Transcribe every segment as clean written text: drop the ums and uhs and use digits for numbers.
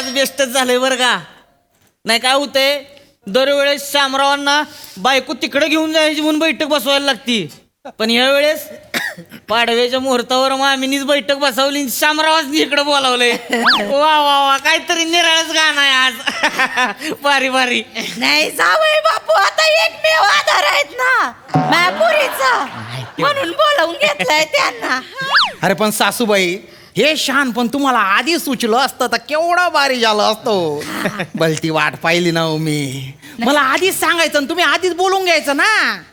आज बेस्टच झालंय बरं का. नाही काय होतंय, दरवेळेस शामरावांना बायको तिकडे घेऊन जायची म्हणून बैठक बसवायला लागती, पण यावेळेस पाडव्याच्या मुहूर्तावर मामीनीच बैठक बसवली, शामरावांनी इकडे बोलावलंय. वा वा वा, काहीतरी निराळच गाणं आहे आज. भारी भारी. नाही जावई बापू आता एकमेव आधार आहेत ना मायापुरीचा, म्हणून बोलावून घेतलंय त्यांना. अरे पण सासूबाई, हे शान पण तुम्हाला आधी सुचलं असतं तर केवढं भारी झालं असतं. भलती वाट पाहिली ना हो मी. मला आधीच सांगायचं आणि तुम्ही आधीच बोलून घ्यायचं ना.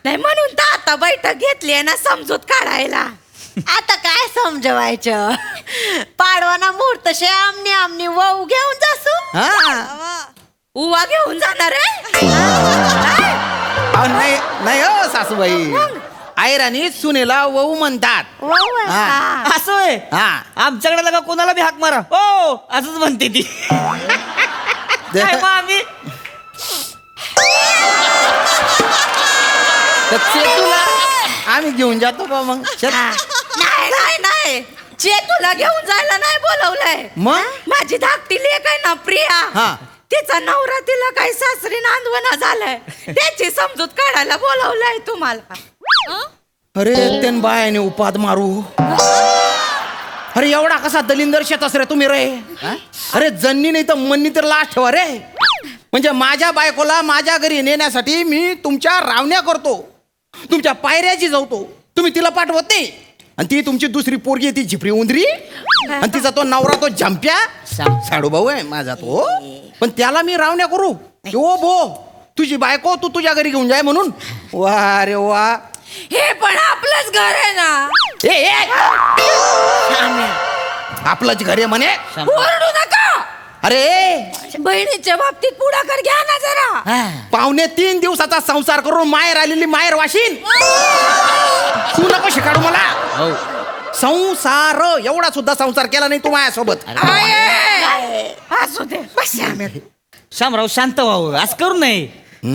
नाही म्हणून तर आता बैठक घेतली आहे ना समजूत काढायला. आता काय समजवायचं, पाडवाना मुहूर्त शे आमनी आमनी वाऊ घेऊन जासू. उवा घेऊन जाणार आहे. नाही नाही हो सासूबाई, आयरानी सुनेला वहू म्हणतात. असं आहे. आमच्याकडे लगा कोणाला बी हाक मारा हो असंच म्हणते ती. काय मामी तुला आम्ही घेऊन जातो का मग? नाही नाही नाही, चेतूला घेऊन जायला नाही बोलवलंय. मग माझी धाकटी लेक आहे ना प्रिया, तिचा नवरा तिला काही सासरी नांदवना झालाय, त्याची समजूत काढायला बोलवलंय तुम्हाला. अरे तेन बायाने उपाद मारू. अरे एवढा कसा दलिंदर शेत रे तुम्ही रे. अरे जन्नी नाही तर मन्नी तर लाच ठेवा रे. म्हणजे माझ्या बायकोला माझ्या घरी नेण्यासाठी मी तुमच्या रावण्या करतो, तुमच्या पायऱ्याची जावतो, तुम्ही तिला पाठवत नाही. आणि ती तुमची दुसरी पोरगी ती झिपरी उंदरी, आणि तिचा तो नवरा तो झंप्या साडू भाऊ आहे माझा तो. पण त्याला मी रावण्या करू ओ भो, तुझी बायको तू तुझ्या घरी घेऊन जाय म्हणून. वा रे वा, हे पण आपलंच घर आहे ना. आपलंच घर आहे म्हणे, ओरडू नका. अरे बहिणीच्या बाबतीत पुढाकार घ्या ना जरा. 2.5 दिवसाचा संसार करून माहेर आलेली माहेर वाशीन. तू नको शिकाडू मला. संसार एवढा सुद्धा संसार केला नाही तू माझ्यासोबत. असू दे बस. शामराव शांत व्हावं, असं करू नये.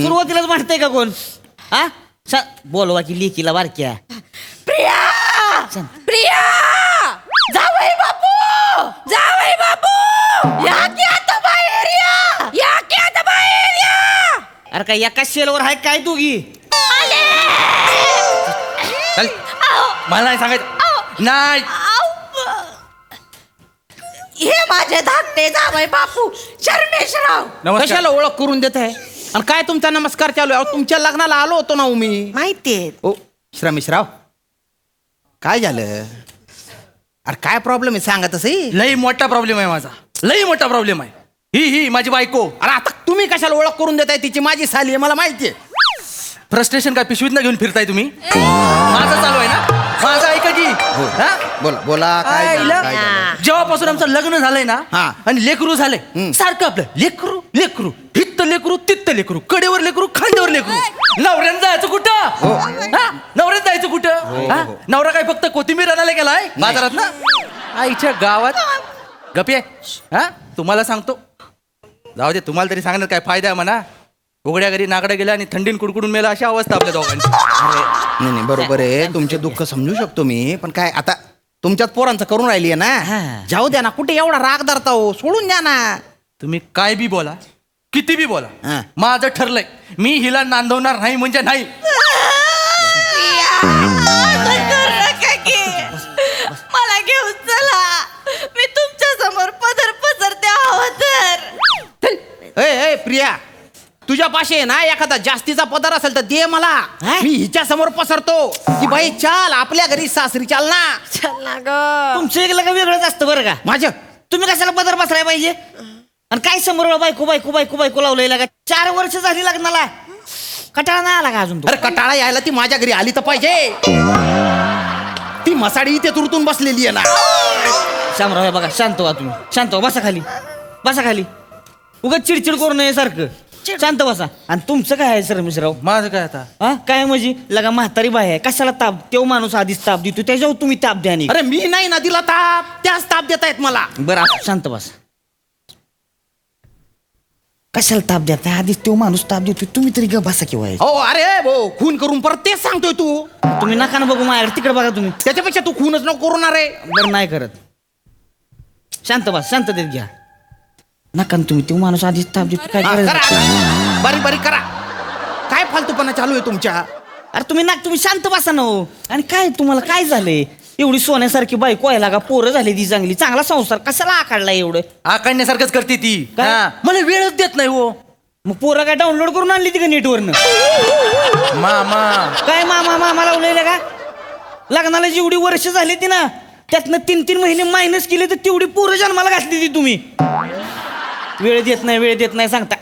सुरुवातीलाच म्हणतंय का कोण? हा बोलवा की लेकीला बारक्या. प्रिया प्रिया, जावई बापू जावई बापू, या की आता बाहेर या, या की आता बाहेर या. अरे काय एका शेलवर आहे काय दोघी? चल, मला नाही सांगायचं. नाही, हे माझे धाकटे जावई बापू शर्मेशराव. कशाला ओळख करून देत आहे? आणि काय तुमचा नमस्कार चालू आहे? तुमच्या लग्नाला आलो होतो ना मी. माहितीये. ओ श्रमेशराव, काय झालं? अरे काय प्रॉब्लेम आहे सांगा तसं. लई मोठा प्रॉब्लेम आहे माझा, लई मोठा प्रॉब्लेम आहे. ही माझी बायको. अरे आता तुम्ही कशाला ओळख करून देताय? तिची माझी साली आहे, मला माहितीये. फ्रस्ट्रेशन काय पिशवीत ना घेऊन फिरताय तुम्ही? माझं चालू आहे ना, माझं ऐका की. बोला बोला, काय झालं, काय झालं? जेव्हापासून आमचं लग्न झालंय ना हा. आणि लेकरू झालंय, सारखं आपलं लेकरू लेकरू, हित्त लेकरू तित्त लेकरू, कडेवर लेकरू खांद्यावर लेकरू. नवऱ्यानं जायचं कुठं? नवऱ्यानं जायचं कुठं? नवरा काय फक्त कोथिंबीर आणायला गेलाय बाजारात ना? आईच्या गावात गपे. तुम्हाला सांगतो, जाऊ दे, तुम्हाला तरी सांगण्यात काय फायदा आहे म्हणा. उघड्या घरी नागडा गेला आणि थंडीन कुडकुडून मेला, अशी अवस्था आपल्या दोघांची. नाही नाही बरोबर आहे, तुमचे दुःख समजू शकतो मी. पण काय आता तुमच्याच पोरांचं करून राहिली आहे ना. जाऊ द्या ना, कुठे एवढा राग धरता हो, सोडून द्या ना. तुम्ही काय बी बोला, किती बी बोला, हा. माझं ठरलंय, मी हिला नांदवणार नाही म्हणजे नाही. मला घेऊन चला, मी तुमच्या समोर पदर पसरते हवं तर. ए प्रिया, तुझ्या पाशी आहे ना एखादा जास्तीचा पदार असेल तर दे मला. मी हिच्या समोर पसरतो की बाई चाल आपल्या घरी सासरी चाल ना. चल ना ग. तुमचं एक लगा वेगळंच असतं बरं का. माझं तुम्ही कशाला पदर बसराय पाहिजे? आणि काय समोर बायको बायको बायको बायको लावलंय लागा. 4 वर्ष झाली लग्नाला, कटाळा नाही आला का अजून? अरे कटाळा यायला ती माझ्या घरी आली तर पाहिजे. ती मसाडी इथे तुरतून बसलेली आहे ना. शामराव बघा, शांत व्हा तुम्ही, शांत व्हा. बसा खाली, बसा खाली. उगाच चिडचिड करू नये सारखं. शांत बसा. आणि तुमचं काय आहे शर्मेशराव? माझं काय आता? हा काय म्हणजे लगा म्हातारी बाई आहे, कशाला ताप? तो माणूस आधीच ताप देतो, त्याच्यावर तुम्ही ताप द्या. अरे मी नाही ना दिला ताप, त्याच ताप देत आहेत मला. बरं शांत बस. कशाला ताप देताय? आधीच तो माणूस ताप देतो, तुम्ही तरी ग बसा किंवा. हो अरे भाऊ, खून करून परत तेच सांगतोय तू. तुम्ही नका ना बघू माझ्याकडे, तिकडे बघा तुम्ही. त्याच्यापेक्षा तू खूनच नको करून. अरे बरं नाही करत. शांत बस, शांततेत घ्या. नका ना तुम्ही तो माणूस आधीच ताप देतो काय हा, करायचं करा बारीक बारीक करा. काय फालतूपणा चालू आहे तुमच्या? अरे तुम्ही शांत बसा ना हो. आणि काय तुम्हाला काय झालंय एवढी सोन्यासारखी बायको आहे लागा पोरं झाली ती चांगली चांगला संसार कशाला आकाडला एवढं आकाडण्यासारखंच करते ती. काय? हा, मला वेळच देत नाही हो. मग पोरं काय डाउनलोड करून आणली ती का नेटवरनं मामा काय मामा लावलेलं का लग्नाला जेवढी वर्ष झाली ती ना त्यातनं 3-3 महिने मायनस केले तर तेवढी पोरं जन्माला घातली ती तुम्ही वेळ देत नाही सांगता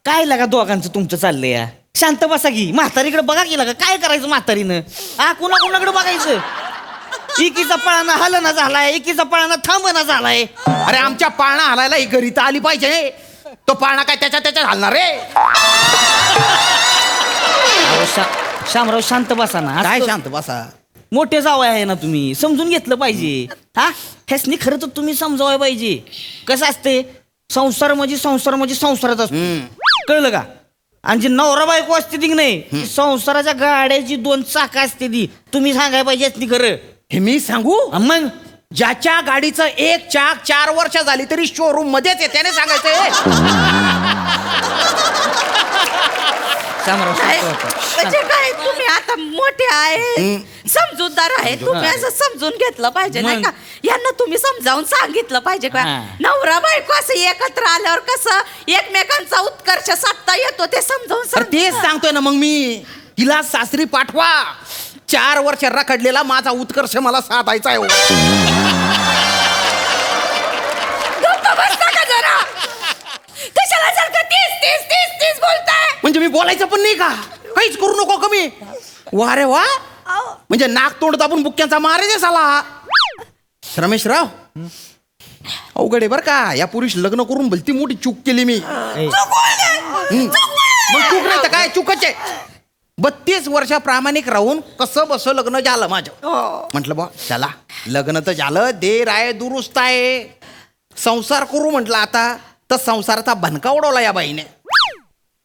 काय लागा दोघांचं तुमचं चाललंय या शांत बसा की म्हातारीकडे बघा की लागा काय करायचं म्हातारीनं कोणाकडे बघायचं एकीचा पळाना हलना झालाय एकीचा पळाना थांबना झालाय अरे आमच्या पाळणा हलायला ही घरी तर आली पाहिजे. तो पाळणा काय त्याच्या हलणार रे? शामराव शांत बसा ना काय असं शांत बसा. मोठे जावं आहे ना तुम्ही समजून घेतलं पाहिजे हा ह्यासनी खरं तर तुम्ही समजावाय पाहिजे कसं असते संसार म्हणजे संसारच असतो कळलं का आणि जी नवरा बायको असते ती की नाही ती संसाराच्या गाड्याची 2 चाकं असते ती तुम्ही सांगायला पाहिजे असती खरं हे मी सांगू? मग ज्याच्या गाडीचं एक चाक 4 वर्ष झाली तरी शोरूम मध्येच आहे त्याने सांगायचंय. शामराव काय? शांत व्हा. म्हणजे काय तुम्ही आता मोठे आहे समजूतदार आहे तुम्ही असं समजून घेतलं पाहिजे नाही का यांना तुम्ही समजावून सांगितलं पाहिजे का हा. नवरा बायको असं एकत्र आल्यावर कसं एकमेकांचा उत्कर्ष साधता येतो ते समजावून तर तेच सांगतोय ना मग मी तिला सासरी पाठवा. 4 वर्ष रखडलेला माझा उत्कर्ष मला साधायचा आहे हो. गप्प बसता का जरा कशाला सारखं तीस बोलताय म्हणजे मी बोलायचं पण नाही का? काहीच करू नको कमी. वा रे वा म्हणजे नाक तोंड दाबून बुक्क्यांचा मारे साला. रमेशराव अवघड आहे बर का या पुरुष लग्न करून भलती मोठी चूक केली मी. मग चूक नाही तर काय चूकच आहे. 32 वर्ष प्रामाणिक राहून कसं बसं लग्न झालं माझं. म्हटलं बा चला लग्न तर झालं देर आहे दुरुस्त आहे संसार करू म्हटलं आता तर संसाराचा भनका उडवला या बाईने.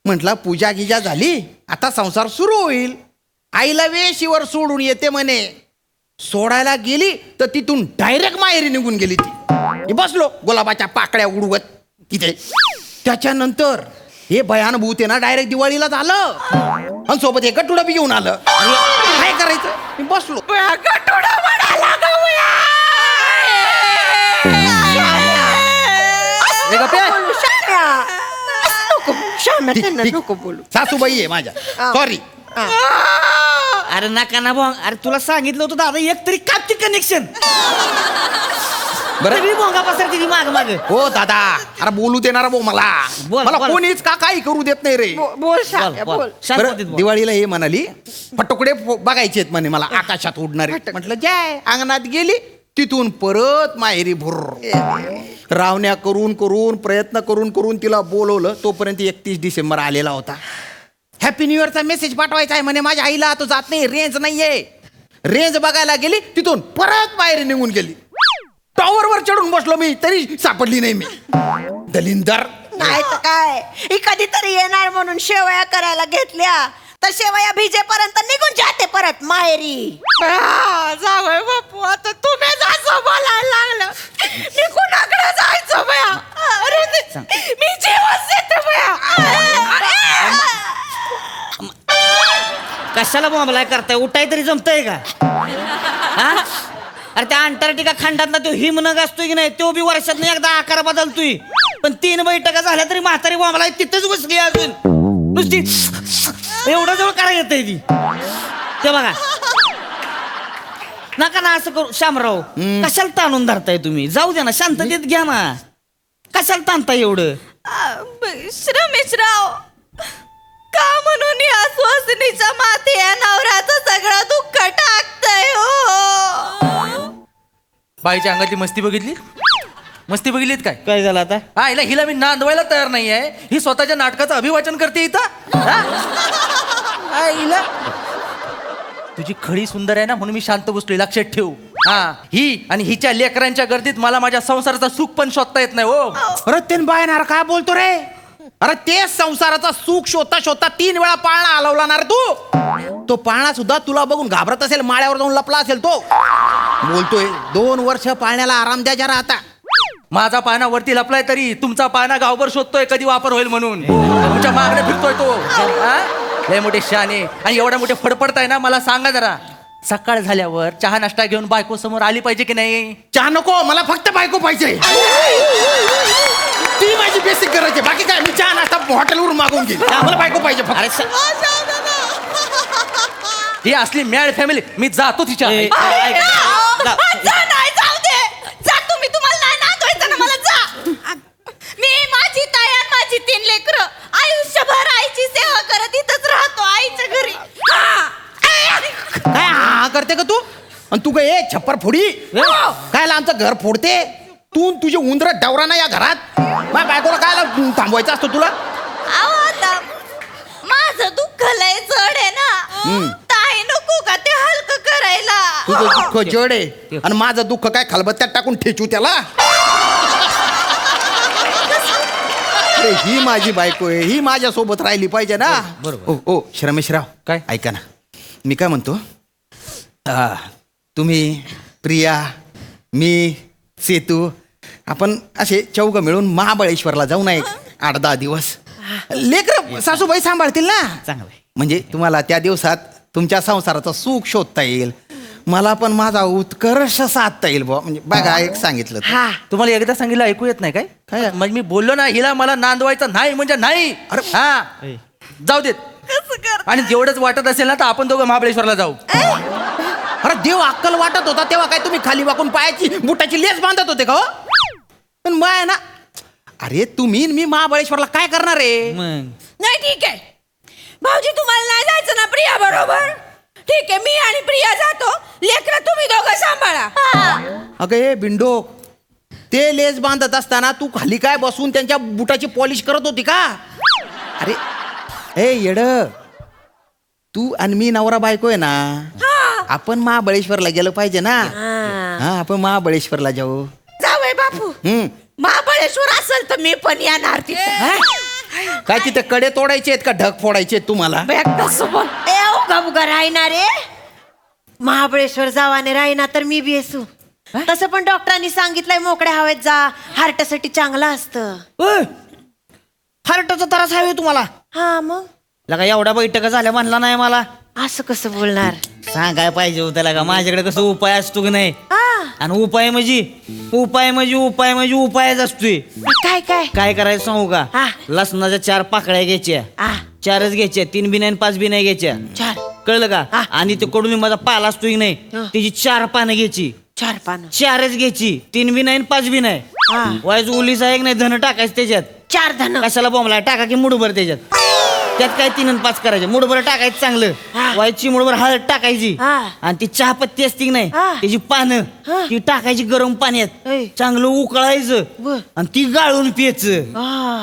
म्हटलं पूजा गिजा झाली आता संसार सुरू होईल. आईला वेशीवर सोडून येते म्हणे. सोडायला गेली तर तिथून डायरेक्ट माहेरी निघून गेली ती. मी बसलो गुलाबाच्या पाकळ्या उडवत तिथे. त्याच्यानंतर हे भयान भूत आहे ना डायरेक्ट दिवाळीला झालं आणि सोबत एक गटुडा बी घेऊन आलं. काय करायचं मी बसलो. नको बोलू सासूबाई आहे माझ्या सॉरी. अरे नका ना भाऊ अरे तुला सांगितलं होतं दादा एक तरी कापची कनेक्शन बरं. सगळी भोंगा पसरती ती माग हो दादा अरे बोलू देणार भाऊ मला बोल, मला बोल. कोणीच का काही करू देत नाही रे. बोल शाम्या, बोल बरं, दिवाळीला हे म्हणाली फटुकडे बघायचे आहेत म्हणे मला आकाशात उडणारे. म्हटलं जय अंगणात गेली तिथून परत माहेरी भुर. रावण्या करून करून प्रयत्न करून करून तिला बोलवलं तोपर्यंत 31 डिसेंबर आलेला होता. हॅपी न्यू इयरचा मेसेज पाठवायचा आहे म्हणे माझ्या आईला तो जात नाही रेंज नाहीये. रेंज बघायला गेली तिथून परत माहेरी निघून गेली. टॉवरवर चढून बसलो मी तरी सापडली नाही मी. दलिंदर नाही तर काय ही कधीतरी येणार म्हणून शेवया करायला घेतल्या तर शेवया भिजेपर्यंत निघून जाते परत माहेरी. जावय बापू आता तुम्ही असं बोलायला लागलं मी कुणाकडे जायचं बया. अरे मी जेवण देते बया. कशाला बोंबलाय करताय उठाय तरी जमतंय का हा अरे त्या अंटार्क्टिका खंडातला तो हिमनग असतोय की नाही तो बी वर्षात एकदा आकार बदलतोय पण 3 बैठका झाल्या तरी म्हातारी बोंबलाय तिथेच बसली अजून नुसती एवढं जवळ करायला येतंय ती. ते बघा नका ना असं करू शामराव कशाला ताणून धरताय तुम्ही जाऊ द्या ना शांततेत घ्या ना कशाला ताणताय एवढं. श्रमेशराव का म्हणून या सुवासिनीच्या माथे या नवऱ्याचं सगळं दुःख टाकतंय हो. बाईच्या अंगातली मस्ती बघितलीत काय काय झालं आता हा हिला मी नांदवायला तयार नाहीये. ही स्वतःच्या नाटकाचं अभिवाचन करते इथं. हा? हा, हिला तुझी खडी सुंदर आहे ना म्हणून मी शांत बसलोय लक्षात ठेव. हा ही आणि हिच्या लेकरांच्या गर्दीत मला माझ्या संसाराचं सुख पण शोधता येत नाही हो. अरे तेन बायनार काय बोलतो रे. अरे तेच संसाराचा सुख शोधता शोधता 3 वेळा पाळणा हलवला ना रे तू. तो पाळणा सुद्धा तुला बघून घाबरत असेल माळ्यावर जाऊन लपला असेल तो. बोलतोय 2 वर्ष पाळण्याला आराम द्या जरा आता. माझा पाना वरती लपलाय तरी तुमचा पाना गावभर शोधतोय कधी वापर होईल म्हणून तुमच्या मागणे फिरतोय तो हा? लय मोठे शाने आणि एवढ्या मोठे फडफडताय ना. मला सांगा जरा, सकाळ झाल्यावर चहा नाश्ता घेऊन बायको समोर आली पाहिजे की नाही? चहा नको, मला फक्त बायको पाहिजे. ती माझी बेसिक गरज आहे. बाकी काय, मी चहा नाश्ता हॉटेलवरून मागवून घेईन. मला बायको पाहिजे फक्त. अरे ही असली मॅड फॅमिली. मी जातो तिच्या ए, जा, ऐक. जा. नाही, जाऊ दे. जा तुम्ही, तुम्हाला नाही नांदवायचं ना मला. जा. मी माझी ताई आणि माझी 3 लेकरं आयुष्यभर आईची सेवा करत इथंच राहतो आईच्या घरी. काय हा करते का तू? आणि तू काय छप्पर फोडी काय आमचं घर फोडते तू? तुझे उंदर डवरा ना या घरात. माझ्या बायकोला काय थांबवायचं असतं तुला? अहो, आता माझं दुःख लय जड आहे ना. ताई नको का ते हलकं करायला? तुझं दुःख जड आहे आणि माझं दुःख काय खलबत्त्यात टाकून ठेचू त्याला? अरे ही माझी बायको आहे, ही माझ्या सोबत राहिली पाहिजे ना. बरोबर. ओ श्रमेशराव, काय? ऐका ना, मी काय म्हणतो, तुम्ही, प्रिया, मी, सेतू, आपण असे चौघ मिळून महाबळेश्वरला जाऊ नये 8-10 दिवस. लेकर सासूबाई सांभाळतील ना. चांगलं आहे. म्हणजे तुम्हाला त्या दिवसात तुमच्या संसाराचं सुख शोधता येईल, मला पण माझा उत्कर्ष साधता येईल बुवा. म्हणजे बघा, एक सांगितलं तर. हा. तुम्हाला एकदा सांगितलं ऐकू येत नाही काय? काय? म्हणजे मी बोललो ना हिला मला नांदवायचं नाही म्हणजे नाही. अरे. हा, जाऊ देत. आणि जेवढंच वाटत असेल ना तर आपण दोघं महाबळेश्वरला जाऊ. अरे देव अक्कल वाटत होता तेव्हा काय तुम्ही खाली वाकून पायाची बुटाची लेस बांधत होते का हो? पण माय ना, अरे तुम्ही मी महाबळेश्वरला काय करणार आहे? मग नाही, ठीक आहे भाऊजी, तुम्हाला नाही जायचं ना प्रिया बरोबर? ठीक आहे, मी आणि प्रिया जातो. लेकरं तुम्ही दोघं सांभाळा. अगं हे बिंडो, ते लेस बांधत असताना तू खाली काय बसून त्यांच्या बुटाची पॉलिश करत होती का? अरे ए येड, तू आणि मी नवरा बायको आहे ना, आपण महाबळेश्वरला गेलो पाहिजे ना. हा, आपण महाबळेश्वरला जाऊ. जावय बापू, महाबळेश्वर असेल तर मी पण येणार तिथे. काय तिथे कडे तोडायचे आहेत का ढग फोडायचे आहेत तुम्हाला? उगा राहणार रे. महाबळेश्वर जावाने राहिना तर मी बी असू. तसं पण डॉक्टरांनी सांगितलंय मोकळ्या हवेत जा, हार्टसाठी चांगलं असतं. हार्टचा त्रास आहे तुम्हाला? हा, मग लगा एवढ्या बैठका झाल्या म्हणला नाही मला. असं कसं बोलणार? सांगाय पाहिजे होतं लगा, माझ्याकडे कसं उपाय असतो की नाही. आणि उपाय म्हणजे उपायच असतोय. काय काय काय करायचं सांगू हा. का? लसणाच्या 4 पाकळ्या घ्यायच्या, 4च घ्यायच्या, 3 बी नाही 5 बी नाही घ्यायच्या. 4 कळलं का? आणि ते कडुलिंबाचा पाला असतो की नाही, हा. त्याची 4 पानं घ्यायची. 4 पानं, 4च घ्यायची, 3 बी नाही 5 बी नाही. वायच उलीचा एक नाही, धन टाकायचं त्याच्यात. 4 धन. कशाला बोंबला टाका की मुठभर त्याच्यात. त्यात काय 3 आणि 5 करायचे. मुठभर टाकायचं चांगलं, व्हायची मुठभर हळद टाकायची. आणि ती चहापत्ती असती की नाही, त्याची पानं ती टाकायची गरम पाण्यात, चांगलं उकळायचं आणि ती गाळून प्यायचं.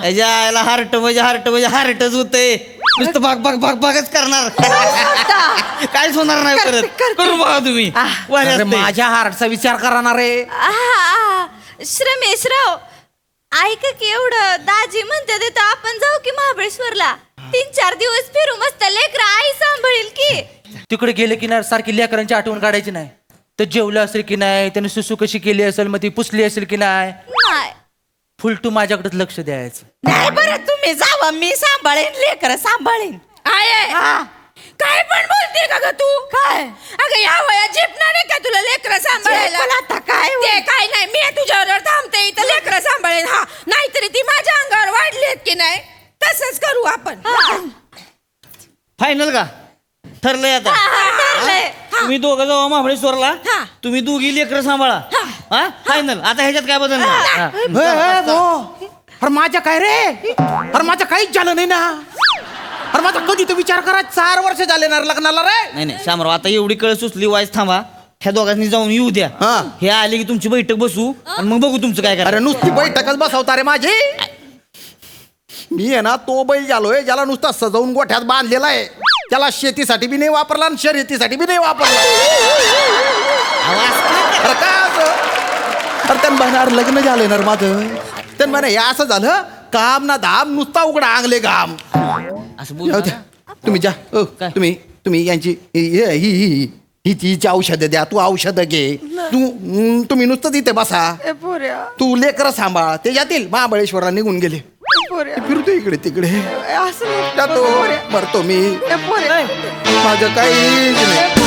त्याच्या आईला हार्ट म्हणजे हार्टच होतंय. नुसतं भागच करणार. काहीच होणार नाही परत. करू बघा तुम्ही. भारी अरे असतंय. माझ्या हार्टचा विचार करणार आहे. श्रमेशराव, ऐक की, एवढं दाजी म्हणते तर आपण जाऊ की महाबळेश्वरला. 3-4 दिवस फिरू, मस्त लेकरं आई सांभाळील की. तिकडे गेले की नाही सारखी लेकरांची आठवण काढायची नाही. तर जेवलं असेल की नाही, त्याने सुसू कशी केली असेल, मग ती पुसली असेल की नाही, नाही फुलटू माझ्याकडेच लक्ष द्यायचं. नाही, बरं तुम्ही जावा, मी सांभाळेन, लेकरं सांभाळेन. काय पण बोलते का ग तू? काय अगं, या वयात झेपणार आहे का तुला लेकरं सांभाळायला? आता काय ते काय नाही, मी तुझ्यावर थांबते इथं, लेकरं सांभाळेन. हा, नाहीतरी ती माझ्या अंगावर वाढलीत की नाही, तसंच करू आपण. फायनल का? ठरलंय आता. तुम्ही दोघं जाऊ महाबळेश्वरला, तुम्ही दोघी लेकरं सांभाळा. हा, फायनल. आता ह्याच्यात काय बदलणार? अरे माझ्या काय रे, अरे माझं काहीच झालं नाही ना. अरे माझा कधी तो विचार करा, 4 वर्ष झाले ना लग्नाला रे. नाही शामराव, आता एवढी कळ सुचली, वाईस थांबा. ह्या दोघांनी जाऊन येऊ द्या. हे आले की तुमची बैठक बसू आणि मग बघू तुमचं काय करा. अरे नुसती बैठकच बसवता रे माझी. मी आहे ना तो बैल झालोय ज्याला नुसता सजवून गोठ्यात बांधलेला आहे. त्याला शेतीसाठी बी नाही वापरला आणि शर्यतीसाठी बी नाही वापरला. अरे काय असं? अरे त्यानं म्हणणार लग्न झालंय ना माझं. त्यानं म्हणा हे असं झालं, काम ना धाम, नुसता उघडा आंगले घाम. असं बोल. जाऊ द्या, तुम्ही जा. तुम्ही यांची ही हिची औषधं द्या, तू औषधं घे. तुम्ही नुसतं तिथे बसा. तू लेकरं सांभाळ. ते जातील महाबळेश्वरला निघून गेले. फिरतो इकडे तिकडे जातो, मरतो मी. माझं काहीच नाही.